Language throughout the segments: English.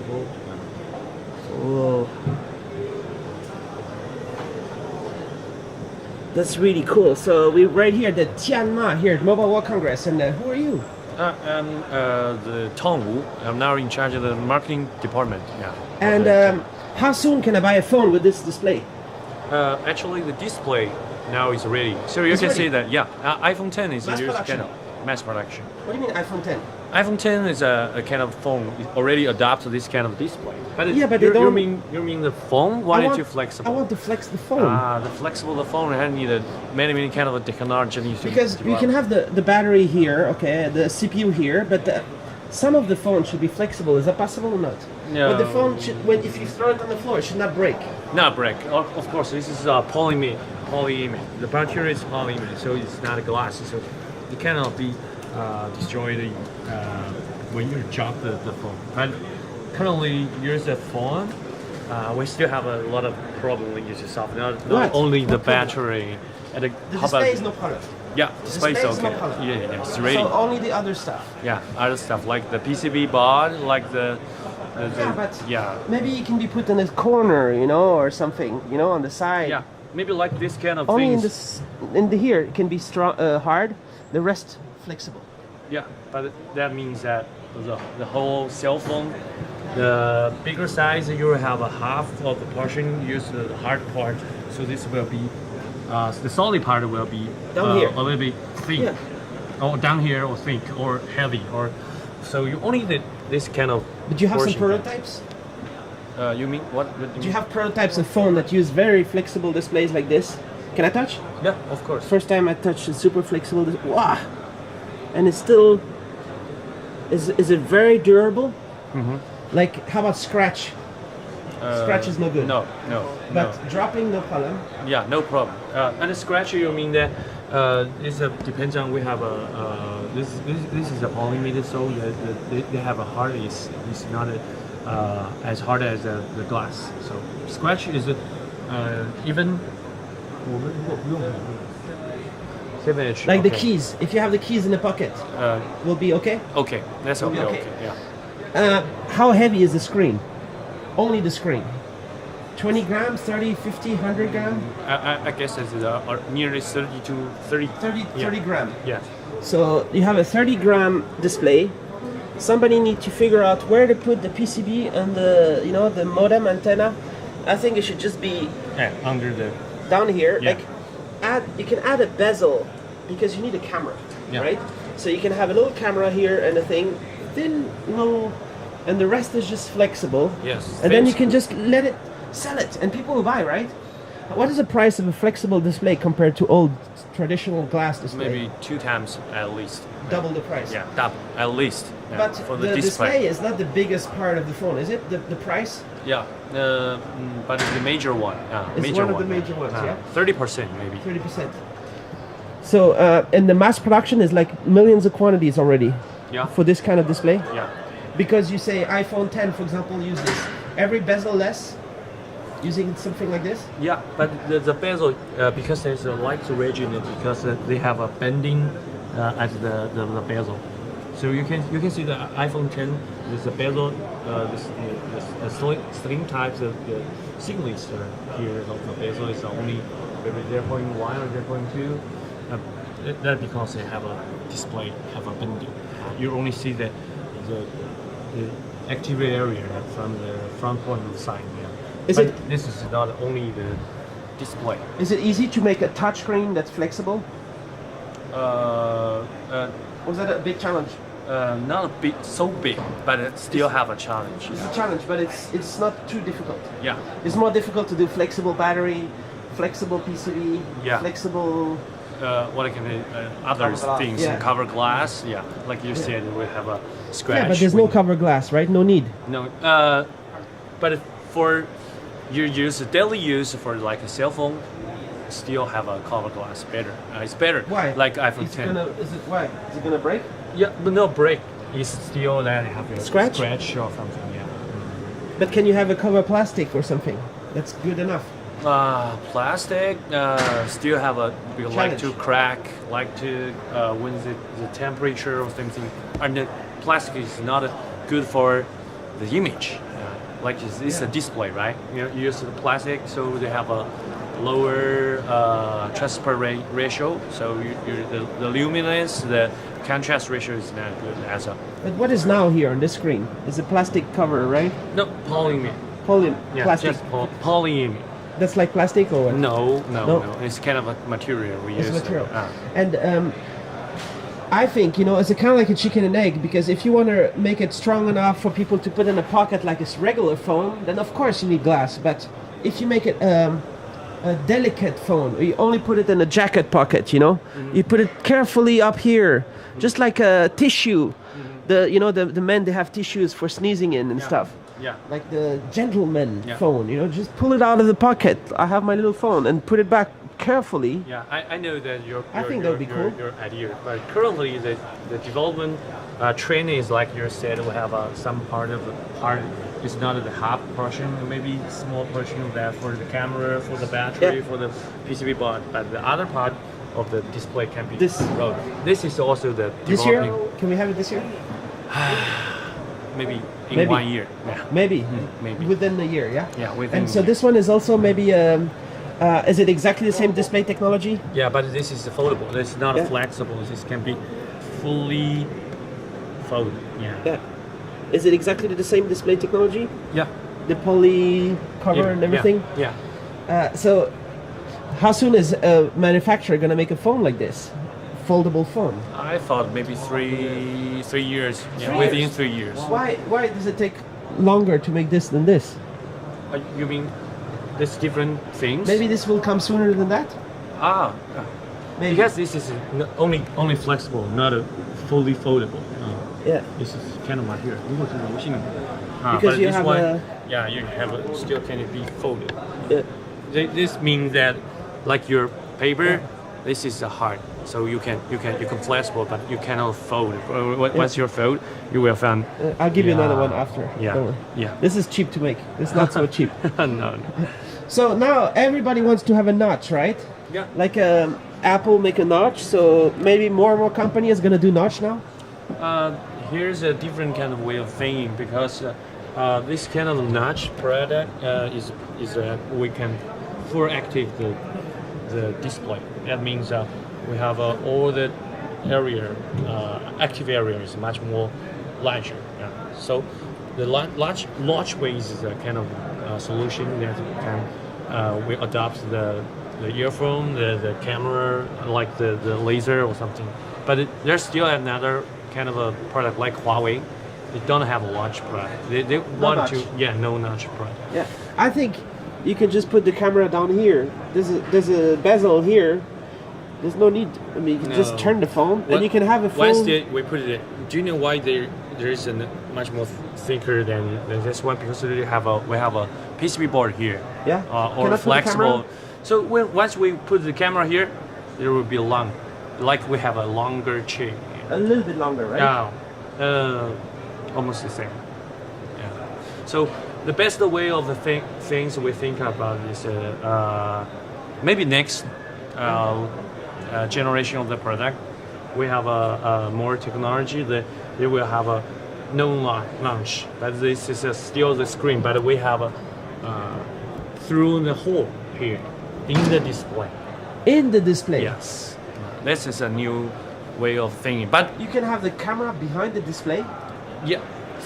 flexible. Whoa. That's really cool. So we're right here at the Tianma here at Mobile World Congress. And who are you? I'm the Tong Wu. I'm now in charge of the marketing department. Yeah. And how soon can I buy a phone with this display? Actually, the display now is ready. So you It's can ready? see that, yeah, iPhone 10 is Mass used production. kind of mass production. What do you mean iPhone 10? iPhone 10 is a kind of phone already adopts this kind of display. But Yeah, but they you don't- mean the phone? Why is it flexible? I want to flex the phone. The phone has needed many kind of technology. Because you can have the battery here, okay, the CPU here, but some of the phone should be flexible. Is that possible or not? No. But the phone should, if you throw it on the floor, it should not break. Not break. Of course, this is polyimide. The material is polyimide, so it's not a glass. So it cannot be destroyed when you drop the phone. But currently, use the phone. We still have a lot of problem with the software. Not What? only the What problem? battery. And The how display about is no problem. yeah, display is display is no okay. problem. Yeah, it's ready. So only the other stuff. Yeah, other stuff like the PCB board, like the Yeah, but yeah. maybe it can be put in a corner, or something, on the side. Yeah, maybe like this kind of Only things. in the here it can be strong, hard. The rest flexible. Yeah, but that means that the whole cell phone, the bigger size, you will have a half of the portion use the hard part. So this will be the solid part will be Down here. a little bit thin, Yeah. or down here, or thick, or heavy, or so you only need this kind of. But you have some portion. prototypes? You mean what? Do you have prototypes of phone that use very flexible displays like this? Can I touch? Yeah, of course. First time I touched a super flexible wow! And it's still is it very durable? Mm-hmm. Like how about scratch? Scratch is no good. No. But dropping no problem. Yeah, no problem. And the scratch, you mean that depends on we have this is a polyimide, so they have a hard is not as hard as the glass. So scratch is even. Like the keys. If you have the keys in the pocket, will be okay. Okay, that's okay. Okay. Okay, yeah. How heavy is the screen? Only the screen. 20 grams, 30, 50, 100 gram? I guess it's nearly 30 to 30. 30, Yeah. 30 gram. Yeah. So you have a 30 gram display. Somebody need to figure out where to put the PCB and the modem antenna. I think it should just be Under the. down here. Yeah. Like you can add a bezel because you need a camera, Yeah. right? So you can have a little camera here and a thing, thin little, and the rest is just flexible. Yes. And then you can just let it sell it, and people will buy, right? What is the price of a flexible display compared to old traditional glass display? Maybe 2 times at least. Double the price. Yeah, double at least. Yeah, But for the display is not the biggest part of the phone, is it? The price? Yeah, but it's the major one. It's major one of the major ones, yeah? 30% maybe. 30%. So, and the mass production is like millions of quantities already Yeah. for this kind of display? Yeah. Because you say iPhone 10, for example, use this. Every bezel-less using something like this? Yeah, but the bezel, because there's a light ridge in it, because they have a bending at the bezel. So you can see the iPhone 10, there's a bezel, this slim types of the signature here of the bezel is only maybe 0.1 or 0.2. That because they have a display, have a bending. You only see the active area from the front point of the side. Yeah. This is not only the display. Is it easy to make a touchscreen that's flexible? Was that a big challenge? Not a bit so big, but it still have a challenge. It's a challenge, but it's not too difficult. Yeah. It's more difficult to do flexible battery, flexible PCB, Yeah. flexible. What can other Cover glass, things? yeah. Cover glass. Yeah, like you said, we have a scratch. Yeah, but there's no cover glass, right? No need. No. But for your use, daily use for like a cell phone, still have a cover glass better. It's better. Why? Like iPhone It's 10. Why? Is it gonna break? Yeah, but no break. It's still that have a Scratch? scratch or something. Yeah. But can you have a cover plastic or something? That's good enough. Plastic still have a like to Challenge. crack, like to when the temperature or something, and the plastic is not good for the image. like this is a display, right? You use the plastic, so they have a lower transfer ratio. So the luminance, the contrast ratio is not good as a. But what is now here on this screen? Is a plastic cover, right? No, polyimide. Yeah, plastic. Just polyimide. That's like plastic or what? No. It's kind of a material we use. It's material. And I think, you know, it's kind of like a chicken and egg, because if you want to make it strong enough for people to put in a pocket like a regular phone, then of course you need glass. But if you make it a delicate phone, you only put it in a jacket pocket, you know, you put it carefully up here, just like a tissue. The men, they have tissues for sneezing in and stuff. Yeah. Like the gentleman phone, you know, just pull it out of the pocket. I have my little phone and put it back carefully. Yeah, I know that I think that would be cool. Your idea, but currently the development training is like you said, we have some part of the part is not the half portion, maybe small portion of that for the camera, for the battery, for the PCB board, but the other part of the display can be rolled. This is also the this year. Can we have it this year? Maybe in 1 year. Yeah. Maybe within a year. Yeah. Yeah. Within. And so this one is also maybe. Is it exactly the same display technology? Yeah, but this is foldable. This is not flexible. This can be fully folded. Yeah. Is it exactly the same display technology? Yeah. The poly cover and everything? Yeah. So how soon is a manufacturer going to make a phone like this? Foldable phone? I thought maybe three years. Yeah, within 3 years. Why does it take longer to make this than this? You mean there's different things? Maybe this will come sooner than that? Maybe. Because this is only flexible, not a fully foldable. This is kind of here. Because you have you have still can be folded. This means that like your paper, this is hard, so you can flexible, but you cannot fold. Once you fold, you will find. I'll give you another one after. Yeah. This is cheap to make. It's not so cheap. No. So now everybody wants to have a notch, right? Yeah. Like Apple make a notch, so maybe more and more companies gonna do notch now. Here's a different kind of way of thinking, because this kind of notch product is we can full active the display. That means we have all the area, active area is much more larger. So the large ways is a kind of solution that can we adopt the earphone, the camera, like the laser or something. But there's still another kind of a product like Huawei. They don't have a large product. They want to no notch product. Yeah, I think you can just put the camera down here. There's a bezel here. There's no need. I mean, you can just turn the phone and you can have a phone. Once we put it, do you know why there is a much more thicker than this one? Because we have a PCB board here. Yeah. Or flexible. So once we put the camera here, there will be long, like we have a longer chain. A little bit longer, right? Yeah. Almost the same. Yeah. So the best way of the things we think about is maybe next generation of the product. We have a more technology that they will have a no launch, but this is still the screen. But we have through the hole here in the display. In the display. Yes. This is a new way of thinking. But you can have the camera behind the display. Yeah,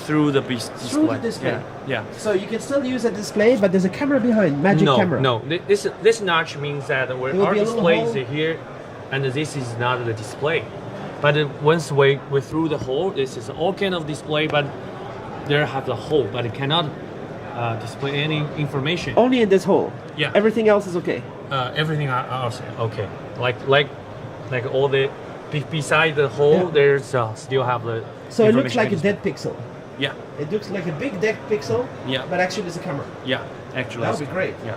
through the display. Through the display. Yeah. So you can still use a display, but there's a camera behind, camera. No. This notch means that our display is here, and this is not the display. But once we through the hole, this is all kind of display, but there have the hole, but it cannot display any information. Only in this hole. Yeah. Everything else is okay. Everything else okay. Like all the beside the hole, there's still have the. So it looks like a dead pixel. Yeah. It looks like a big dead pixel. Yeah. But actually, it's a camera. Yeah. Actually. That would be great. Yeah.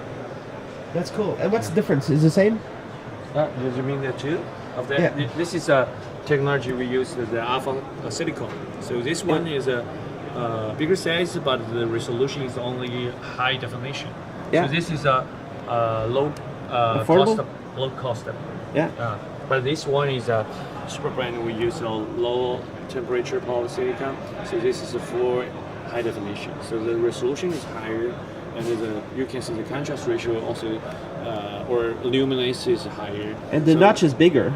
That's cool. And what's the difference? Is it the same? Do you mean the two of that? Yeah. This is a technology we use the alpha silicon. So this one is a bigger size, but the resolution is only high definition. Yeah. So this is a low cost. Yeah. But this one is a super brand. We use a low temperature polysilicon. So this is for high definition. So the resolution is higher, and you can see the contrast ratio also, or luminance is higher. And the notch is bigger.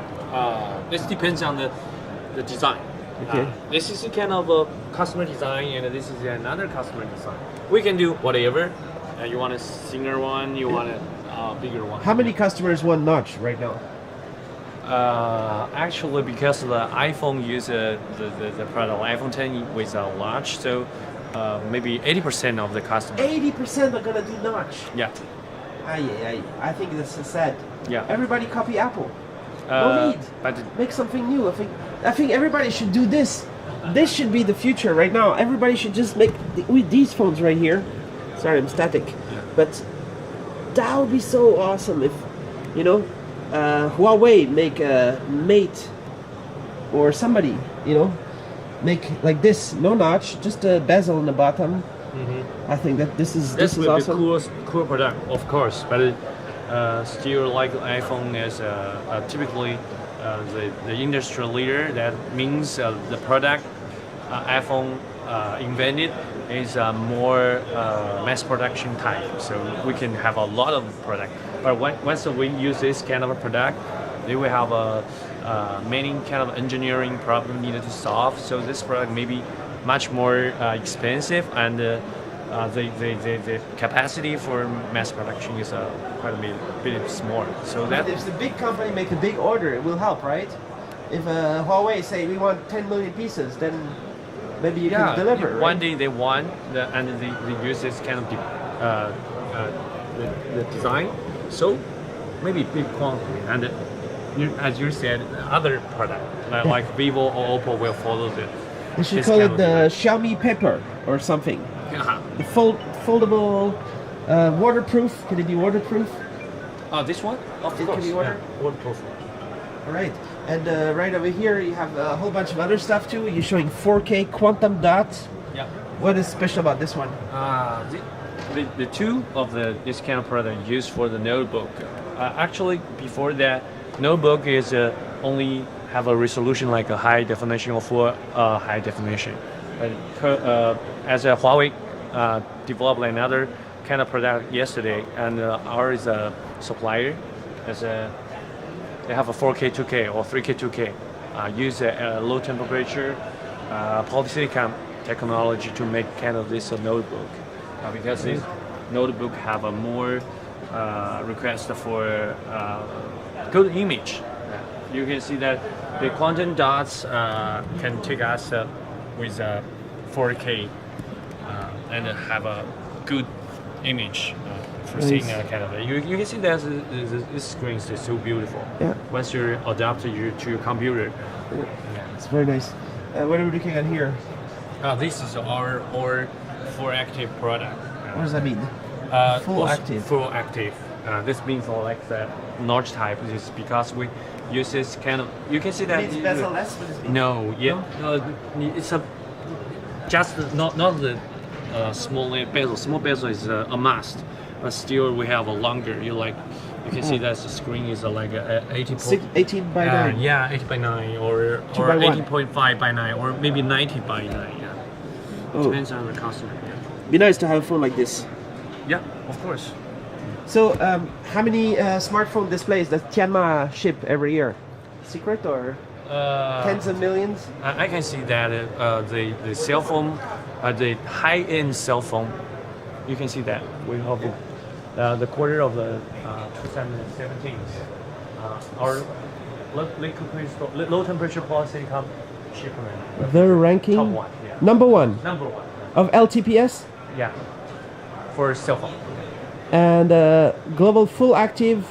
This depends on the design. Okay. This is a kind of a customer design, and this is another customer design. We can do whatever. You want a thinner one, you want a bigger one. How many customers want notch right now? Actually, because the iPhone uses the product iPhone 10 with a large, so maybe 80% of the customers. 80% are gonna do notch. Yeah. I think this is sad. Yeah. Everybody copy Apple. No need. But Make something new. I think everybody should do this. This should be the future right now. Everybody should just make with these phones right here. Sorry, I'm static. Yeah. But that would be so awesome if, you know, Huawei make a Mate or somebody, you know, make like this, no notch, just a bezel in the bottom. Mm-hmm. I think that this is will be awesome. cool product, of course, but still like iPhone is typically the industry leader. That means the product iPhone invented is more mass production type, so we can have a lot of product. But once we use this kind of a product, they will have many kind of engineering problem needed to solve. So this product may be much more expensive, and the capacity for mass production is quite a bit small. So that If the big company make a big order, it will help, right? If Huawei say we want 10 million pieces, then maybe you can deliver. Right? One day they want, and they use this kind of the design. So maybe big quantity, and as you said, other product like Vivo or Oppo will follow They should this call kind it of the Xiaomi Pepper or something. design. The foldable, waterproof. Can it be waterproof? Oh, this one? Of It can course. be water? Yeah, waterproof. All right. And right over here, you have a whole bunch of other stuff too. You're showing 4K quantum dots. Yeah. What is special about this one? The two of this kind of product used for the notebook. Actually, before that, notebook is only have a resolution like a high definition or full high definition. But as a Huawei developed another kind of product yesterday, and ours is a supplier. They have a 4K 2K or 3K 2K. Use a low temperature polysilicon technology to make kind of this notebook, because this notebook have a more request for good image. You can see that the quantum dots can take us with 4K and have a good image for seeing kind of. You can see that this screen is so beautiful. Yeah. Once you adapt it to your computer. It's very nice. What are we looking at here? This is our full active product. What does that mean? Full active. Full active. This means like the notch type is because we use this kind of. You can see that. It's bezel-less. What does it mean? No, yeah, it's just not the small bezel. Small bezel is a must, but still we have a longer. You can see that the screen is like 18 by 9. Yeah, 80 by 9 or 18.5 by 9 or maybe 90 by 9. Yeah, depends on the customer. Yeah. Be nice to have a phone like this. Yeah, of course. So, how many smartphone displays does Tianma ship every year? Secret or tens of millions? I can see that the cell phone, the high-end cell phone, you can see that we have the quarter of the 2017. Our low temperature polysilicon shipment. They're ranking Top one, yeah. number one Number one. of LTPS Yeah, for cell phone. and global full active.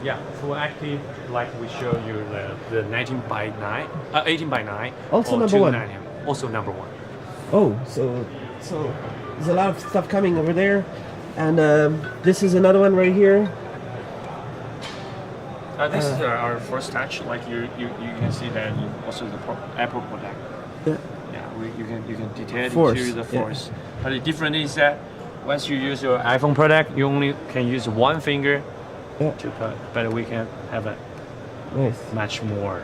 Yeah, full active, like we show you the 19 by 9, 18 by 9. Also or number one. 290. Also number one. Oh, so there's a lot of stuff coming over there, and this is another one right here. This is our first touch. Like you can see that also the Apple product. Yeah. Yeah, you can detect Force, into the yeah. force. But the difference is that once you use your iPhone product, you only can use one finger Yeah. to cut. But we can have a Nice. much more.